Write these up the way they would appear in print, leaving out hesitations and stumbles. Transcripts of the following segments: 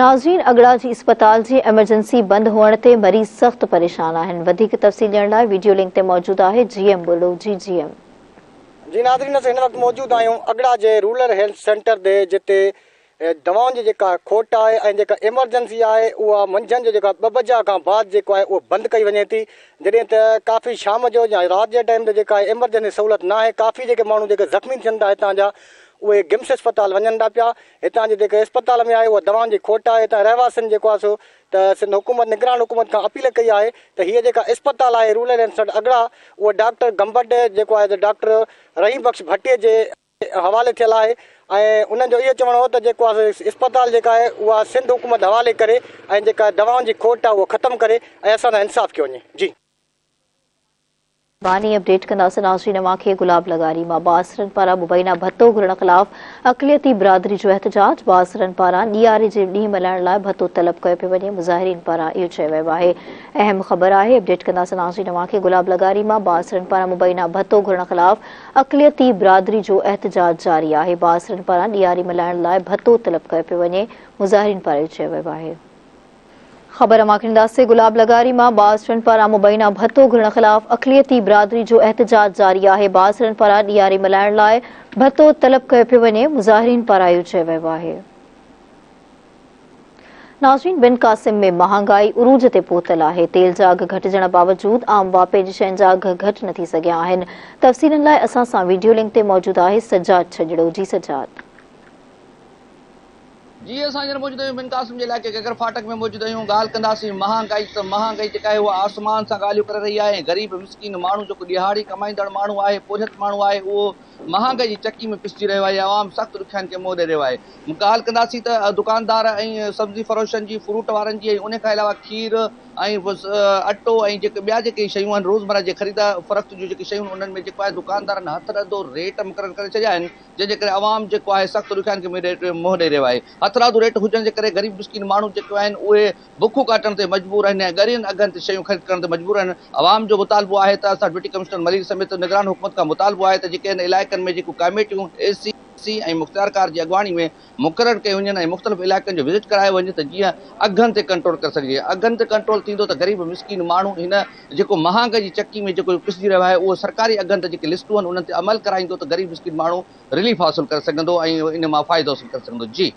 नाज़रीन, अगड़ा जी अस्पताल जी एमरजेंसी बंद होने ते मरीज सख्त परेशान आहिनि। वधिक तफ़सील ॾियण लाइ वीडियो लिंक ते मौजूद है जीएम बोलो जी जीएम। जी नाज़रीन, असीं हिन वक़्तु मौजूद आहियूं अगड़ा जे रूरल हेल्थ सेंटर ते, जिते दवाउनि जी जेका खोट आहे ऐं जेका एमरजेंसी आहे उहा मंझंदि जो जेका 2 बजे खां बाद जेको आहे उहो बंदि कई वञे थी। जॾहिं त काफ़ी शाम जो या राति जे टाइम ते जेका एमरजेंसी सहूलियत न आहे। काफ़ी जेके माण्हू जेके ज़ख़्मी थियनि था हितां जा, उहे गिम्स अस्पताल वञनि था पिया। हितां जे जेके अस्पताल में आहे उहा दवाउनि जी खोट आहे। हितां रहवासियुनि जेको आहे सो त सिंध हुकूमत निगरान हुकूमत खां अपील कई आहे त हीअ जेका अस्पताल आहे रूरल हेल्थ सेंटर अगड़ा, उहा डॉक्टर गंबट जेको आहे डॉक्टर रहीम बख्श भट्टीअ जे हवाले थियल आहे। ऐं उन्हनि जो इहो चवणो हो त जेको आहे अस्पताल जेका आहे उहा सिंध हुकूमत हवाले करे ऐं जेका दवाउनि जी खोट आहे उहा ख़तमु करे ऐं असां सां इंसाफ़ कयो वञे। जी बानी अपडेट कंदासीं। नाज़रीन, अवांखे गुलाब लगारी मां बासरनि पारां मुबैना भत्तो घुरण ख़िलाफ़ अक़लियती बिरादरी जो एहतजाज। बासरनि पारां ॾियारे जे ॾींहुं मल्हाइण लाइ भत्तो तलब कयो पियो वञे। मुज़ाहिरीन पारां इहो चयो वियो आहे। अहम ख़बर आहे, अपडेट कंदासीं। नाज़रीन, अवांखे गुलाब लगारी मां बासरनि पारां मुबैना भत्तो घुरण ख़िलाफ़ अक़लियती बिरादरी जो एहतजाज जारी आहे। बासरनि पारां ॾियारी मल्हाइण लाइ भत्तो तलब कयो पियो वञे। मुज़ाहिरीन पारां इहो चयो वियो आहे। खबर माखिंदासे। गुलाब लगारी मां बासरनि पारां मुबैना भत्तो घुरण ख़िलाफ़ अक़लियती बिरादरी जो एहतजाज जारी आहे। बासरनि पारां ॾियारी मल्हाइण लाइ भत्तो तलब कयो पियो वञे। मुज़ाहिरीन पारां इहो चयो वियो आहे। नाज़रीन, बिन कासिम में महांगाई उरूज ते पहुतल आहे। तेल जा अघ घटिजण बावजूद आम वापे जी शयुनि जा अघ घटि न थी सघिया आहिनि। तफ़सीलनि लाइ असां सां वीडियो लिंक ते मौजूद आहे सजाद छजड़ो। जी सजाद। जी असां मौजूद आहियूं बिन कासिम जे इलाइक़े गगर फाटक में मौजूद आहियूं। ॻाल्हि कंदासीं महांगाई त महांगाई जेका आहे उहा आसमान सां ॻाल्हियूं करे रही आहे। ग़रीब मिसकिन माण्हू जेको दिहाड़ी कमाईंदड़ माण्हू आहे, पोजत माण्हू आहे, उहो महांगाई जी चकी में पिसजी रहियो आहे। आवाम सख़्तु ॾुखियाईनि खे मुंहुं ॾेई रहियो आहे। ॻाल्हि कंदासीं त दुकानदार ऐं सब्ज़ी फरोशनि जी, फ्रूट वारनि जी, ऐं उन खां अलावा खीर ऐं अटो ऐं जेके ॿिया जेके शयूं आहिनि रोज़मर्रा जे ख़रीदा फ़रोख्त जूं जेके शयूं, उन्हनि में जेको आहे दुकानदारनि हथ रधो रेट मुक़ररु करे छॾिया आहिनि, जंहिंजे करे आवाम जेको आहे सख़्तु ॾुखियाईनि खे मुंहुं ॾेई रहियो आहे। हथरादू रेट हुजण जे करे ग़रीब मिसकिन माण्हू जेके आहिनि उहे बुखूं काटण ते मजबूर आहिनि ऐं ॻरियुनि अघनि ते शयूं ख़रीद करण ते मजबूर आहिनि। आवाम जो मुतालबो आहे त असां डिप्टी कमिश्नर मलिक समेत निगरान हुकूमत खां मुतालबो आहे त जेके हिन इलाइक़नि में जेको कमेटियूं AC ऐं मुख़्तियारकार जी अॻवानी में मुक़ररु कयूं वञनि ऐं मुख़्तलिफ़ इलाइक़नि जो विज़िट करायो वञे त जीअं अघनि ते कंट्रोल करे सघिजे। अघनि ते कंट्रोल थींदो त ग़रीब मिसकिन माण्हू हिन जेको महांगाई जी चकी में जेको पिसजी रहियो आहे, उहो सरकारी अघनि ते जेके लिस्टूं आहिनि उन्हनि ते अमल कराईंदो त ग़रीब मिसकिन माण्हू रिलीफ हासिलु करे सघंदो ऐं इन मां फ़ाइदो हासिलु करे सघंदो। जी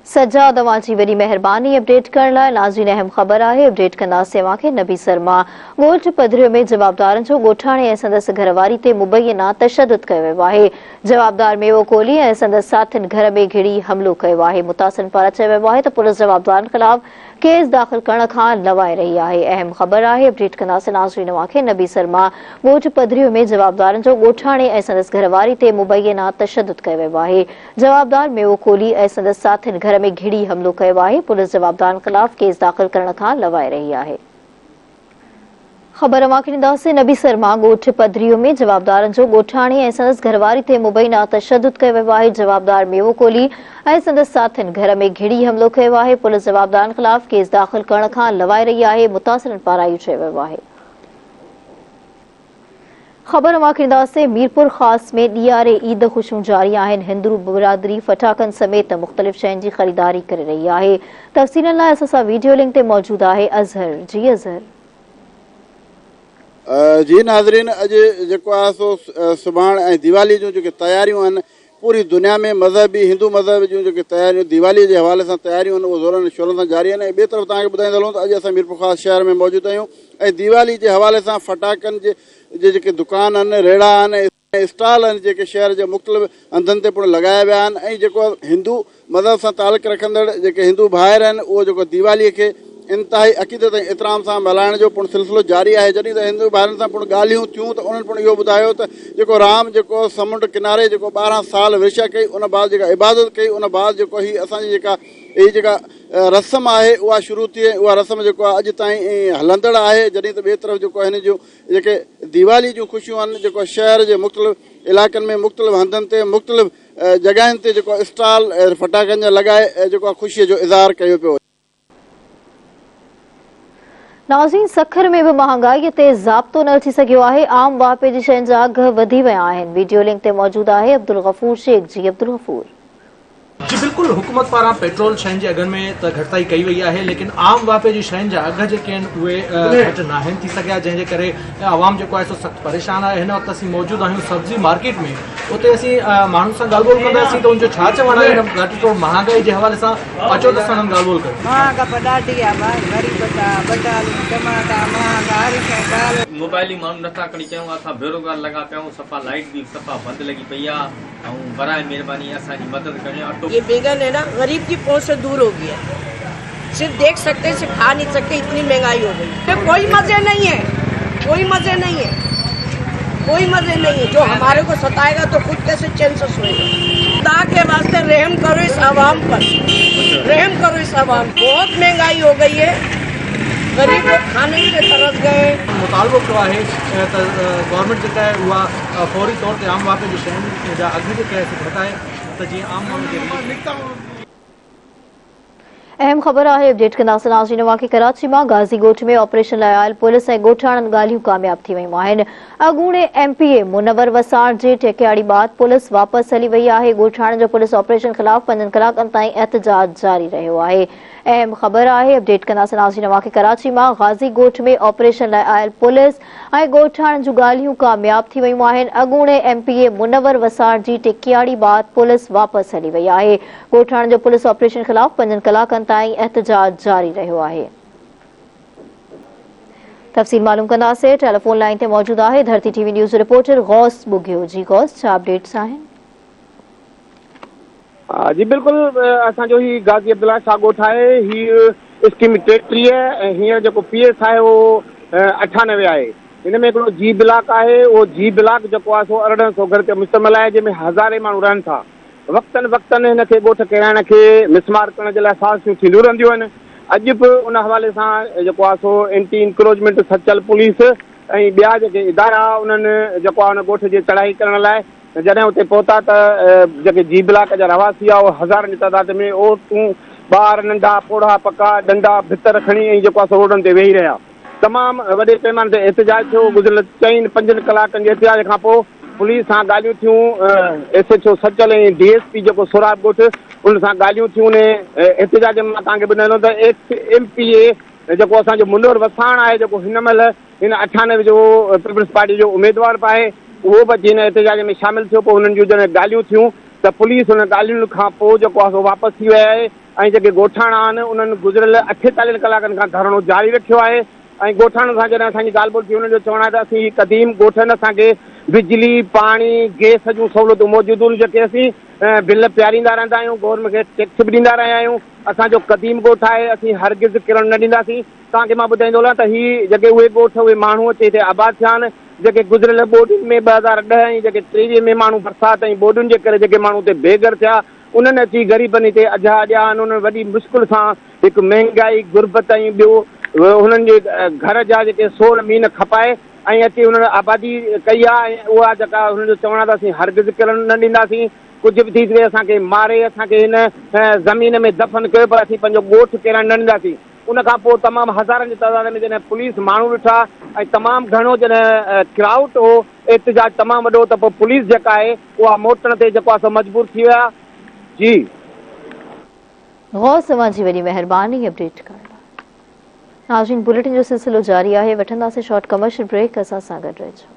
सजाद, अवांजी वॾी महिरबानी अपडेट करण लाइ। नाज़रीन, अहम ख़बर आहे, अपडेट कंदासीं अवांखे। नबी सरमा ॻोठ पधरियो में जवाबदारनि जो ॻोठाणे ऐं संदसि घरवारी ते मुबैना तशदुद कयो वियो आहे। जवाबदार मेवो कोहली ऐं संदसि साथियुनि घर में घिड़ी हमिलो कयो आहे। मुतासिरनि पारां चयो वियो आहे त पुलिस जवाबदारनि ख़िलाफ़ केस दाख़िल करण खां लवाए रही आहे। अहम ख़बर आहे, अपडेट कंदासीं। नाज़रीन, अवांखे नबी सरमा ॻोठ पधरियो में जवाबदारनि जो ॻोठाणे ऐं संदसि घरवारी ते मुबैना तशदुद कयो वियो आहे। जवाबदार मेवो कोहली ऐं संदसि साथियुनि घर में घिड़ी हमलो कयो आहे। पुलिस जवाबदारनि ख़िलाफ़ केस दाख़िल करण खां लवाए रही आहे। ख़बर अवांखे ॾींदासीं। नबी सरमा ॻोठ पधरियो में जवाबदारनि जो ॻोठाणे ऐं संदसि घरवारी ते मुबैना तशदुद कयो वियो आहे। जवाबदार मेवो कोहली ऐं संदसि साथियुनि घर में घिड़ी हमलो कयो आहे। पुलिस जवाबदारनि ख़िलाफ़ केस दाख़िल करण खां लवाए रही आहे। मुतासिरनि पारां इहो चयो वियो आहे। ख़बर अवांखे ॾींदासीं। मीरपुर ख़ास में ॾियारे ईद ख़ुशियूं जारी आहिनि। हिंदू बिरादरी फटाकनि समेत मुख़्तलिफ़ शयुनि जी ख़रीदारी करे रही आहे। तफ़सीलनि लाइ असां सां वीडियो लिंक ते मौजूद आहे अज़हर। जी अज़हर। जी नाज़रीन, अॼु जेको आहे सो सुभाणे ऐं दीवाली जूं जेके तयारियूं आहिनि पूरी दुनिया में मज़हबी हिंदू मज़हब जूं जेके तयारियूं दीवाली जे हवाले सां तयारियूं आहिनि उहे ज़ोरनि शोरनि सां जारी आहिनि। ऐं ॿिए तरफ़ तव्हांखे ॿुधाईंदा हलूं त अॼु असां मीरपुर ख़ास शहर में मौजूदु आहियूं ऐं दीवाली जे हवाले सां फटाकनि जे जेके दुकान आहिनि, रेड़ा आहिनि, स्टॉल आहिनि, जेके शहर जे मुख़्तलिफ़ हंधनि ते पिणु लॻाया विया आहिनि। ऐं जेको हिंदू मज़हब सां तालुक़ु रखंदड़ जेके हिंदू भाइर आहिनि उहो जेको दीवालीअ खे इंतिहाई अक़ीदत ऐं इतराम सां मल्हाइण जो पिणु सिलसिलो जारी आहे। जॾहिं त हिंदू भाइरनि सां पिणु ॻाल्हियूं थियूं त उन्हनि पिणु इहो ॿुधायो त जेको राम जेको समुंड किनारे जेको 12 साल विरछा कई, उन बाद जेका इबादत कई, उन बाद जेको हीअ असांजी जेका रस्म आहे उहा शुरू थी ऐं उहा रस्म जेको आहे अॼु ताईं हलंदड़ आहे। जॾहिं त ॿिए तरफ़ जेको हिन जूं जेके दीवाली जूं ख़ुशियूं आहिनि जेको शहर जे मुख़्तलिफ़ इलाइक़नि में मुख़्तलिफ़ हंधनि ते मुख़्तलिफ़ जॻहियुनि ते जेको स्टॉल फटाकनि जा लॻाए जेको आहे ख़ुशीअ जो इज़हार कयो पियो। नाज़रीन, सखर में भी महंगाई ते ज़ाब्तो न थी सघियो आहे। आम वापे जी शयुनि जा अघ वधी विया आहिनि। वीडियो लिंक ते मौजूद आहे अब्दुल गफूर शेख। जी अब्दुल गफूर। जी बिल्कुल, हुकूमत पारां पेट्रोल शयुनि जे अघनि में त घटिताई कई वई आहे, लेकिन आम वापे जी शयुनि जा अघ जेके आहिनि उहे घटि न आहिनि थी सघिया, जंहिंजे करे आवाम जेको आहे सो सख़्तु परेशान आहे। हिन वक़्तु असीं मौजूदु आहियूं सब्जी मार्केट में, उते असीं माण्हुनि सां ॻाल्हि ॿोल कंदासीं त उनजो छा चवणु आहे घटि थोरो महांगाई जे हवाले सां। अचो त असां हुननि ॻाल्हि ॿोल कयूं। मोबाइल माण्हू नथा खणी कयूं, असां बेरोज़गार लॻा पिया आहियूं, सफ़ा लाइट बि सफ़ा बंदि लॻी पई आहे। ऐं बराए महिरबानी असांजी मदद करियो। ये बैगन है ना, गरीब की पहुंच से दूर हो गया। सिर्फ देख सकते, सिर्फ खा नहीं सकते, इतनी महंगाई हो गई। कोई मजे नहीं है, कोई मजे नहीं है, कोई मजे नहीं है। जो हमारे को सताएगा तो खुद कैसे चैन से सोएगा। खुदा के वास्ते रहम करो इस आवाम पर, रहम करो इस आवाम। बहुत महंगाई हो गई है, गरीब लोग खाने के तरस गए। मुतालबो कयो आहे त गवर्नमेंट जेका आहे उहा फौरी तौर ते आम वापे जी शयुनि जा अघ जेके आहे से घटाए त जीअं आम माण्हू अहम ख़बर आहे अपडेट कंदासीं। नाज़रीन, वाक़ई कराची में गाज़ी ॻोठ में ऑपरेशन लाइ आयल पुलिस ऐं ॻोठाणनि ॻाल्हियूं कामयाब थी वयूं आहिनि। अॻूणे MPA मुनवर वसाण जे टेकियाड़ी बाद पुलिस वापसि हली वई आहे। ॻोठाणनि जो पुलिस ऑपरेशन ख़िलाफ़ 5 कलाकनि ताईं एहतजाज जारी रहियो आहे। अहम ख़बर आहे अपडेट कंदासीं। नाज़रीन, वाक़ई कराची में गाज़ी ॻोठ में ऑपरेशन लाइ आयल पुलिस ऐं ॻोठाणनि जूं ॻाल्हियूं कामयाब थी वयूं आहिनि। अॻूणे MPA मुनवर वसाण जी टेकियाड़ी बाद पुलिस वापसि हली वई आहे। ॻोठाणनि जो पुलिस ऑपरेशन ख़िलाफ़ 5 कलाकनि ताईं एहतजाज जारी रहियो आहे। तफ़सील मालूम कंदासीं। टेलीफोन लाइन ते मौजूद आहे धरती TV news reporter Ghaus Bugio. जी गौस, छा अपडेट्स आहिनि? जी बिल्कुल, असो ही गाज़ी अब्दुल्ला शाह ॻोठ है। ही स्कीम 33 है। हींअर जो PS है वो 98 है। इनमें एक G ब्लॉक है। वो G ब्लॉक जो आहे सो 1800 घर ते मुश्तमिल है, जैमें हज़ारे माण्हू रहन था। वक्तन वक्तन हिनखे ॻोठ किराइण खे मिसमार करण जे लाइ साज़िशूं थींदियूं रहंदियूं आहिनि। अॼु बि उन हवाले सां जेको आहे so anti encroachment Sachal police ऐं ॿिया जेके इदारा उन्हनि जेको आहे उन ॻोठ जी चढ़ाई करण लाइ जॾहिं उते पहुता त जेके G ब्लॉक जा रहवासी आहे उहे हज़ारनि जी तादाद में औरतूं, ॿार, नंढा पोढ़ा पका डंडा भितर खणी ऐं जेको आहे सो रोडनि ते वेही रहिया। तमामु वॾे पैमाने ते एहतजाज थियो। गुज़िरियल 4-5 कलाकनि जे एहतजाज खां पोइ पुलिस सां ॻाल्हियूं थियूं। SHO सचल ऐं DSP जेको सोराब ॻोठ उन सां ॻाल्हियूं थियूं। उन एहतजाज में मां तव्हांखे ॿुधाईंदो त MPA जेको असांजो मुनवर वसाण आहे, जेको हिन महिल हिन 98 जो पीपल्स पार्टी जो उम्मीदवार बि आहे, उहो बि जिन एहतजाज में शामिलु थियो। पोइ हुननि जूं जॾहिं ॻाल्हियूं थियूं त पुलिस हुन ॻाल्हियुनि खां पोइ जेको आहे सो वापसि थी विया आहे। ऐं जेके ॻोठाणा आहिनि उन्हनि गुज़िरियल 48 कलाकनि खां धरणो जारी रखियो आहे। ऐं ॻोठाणनि सां जॾहिं असांजी ॻाल्हि ॿोल थी, हुननि जो चवणु आहे त असीं क़दीम ॻोठनि असांखे बिजली, पाणी, गैस जूं सहूलियतूं मौजूदु आहिनि, जेके असीं बिल पियारींदा रहंदा आहियूं, गवर्नमेंट खे टैक्स बि ॾींदा रहिया आहियूं। असांजो क़दीम ॻोठ आहे, असीं हरगिज़ किरण न ॾींदासीं। तव्हांखे मां ॿुधाईंदो हलां त ही जेके उहे ॻोठ उहे माण्हू अची हिते आबाद थिया आहिनि, जेके गुज़िरियल ॿोॾियुनि में 2010 ऐं जेके 23 में माण्हू बरसाति ऐं ॿोॾियुनि जे करे जेके माण्हू हिते बेघर थिया, उन्हनि अची ग़रीबनि हिते अजा ॾिया आहिनि। उन्हनि वॾी मुश्किल सां हिकु महांगाई, गुरबत ऐं ॿियो हुननि जे घर जा जेके सोल मीन खपाए ऐं अची हुननि आबादी कई आहे। ऐं उहा जेका हुननि जो चवणु आहे त असीं हरगिज़ किरण न ॾींदासीं। कुझु बि थी सघे असांखे मारे, असांखे हिन ज़मीन में दफ़न कयो, पर असीं पंहिंजो ॻोठ किरण न ॾींदासीं। उनखां पोइ तमामु हज़ारनि जी तादाद में जॾहिं पुलिस माण्हू ॾिठा ऐं तमामु घणो जॾहिं क्राउड हो, एहतजाज तमामु वॾो, त पोइ पुलिस जेका आहे उहा मोटण ते जेको आहे सो मजबूर थी विया। जी गौस, तव्हांजी वॾी महिरबानी अपडेट करण लाइ। नाज़रीन, बुलेटिन जो सिलसिलो जारी आहे। वठंदासीं शॉर्ट कमर्शियल ब्रेक। असां सां गॾु रहिजो।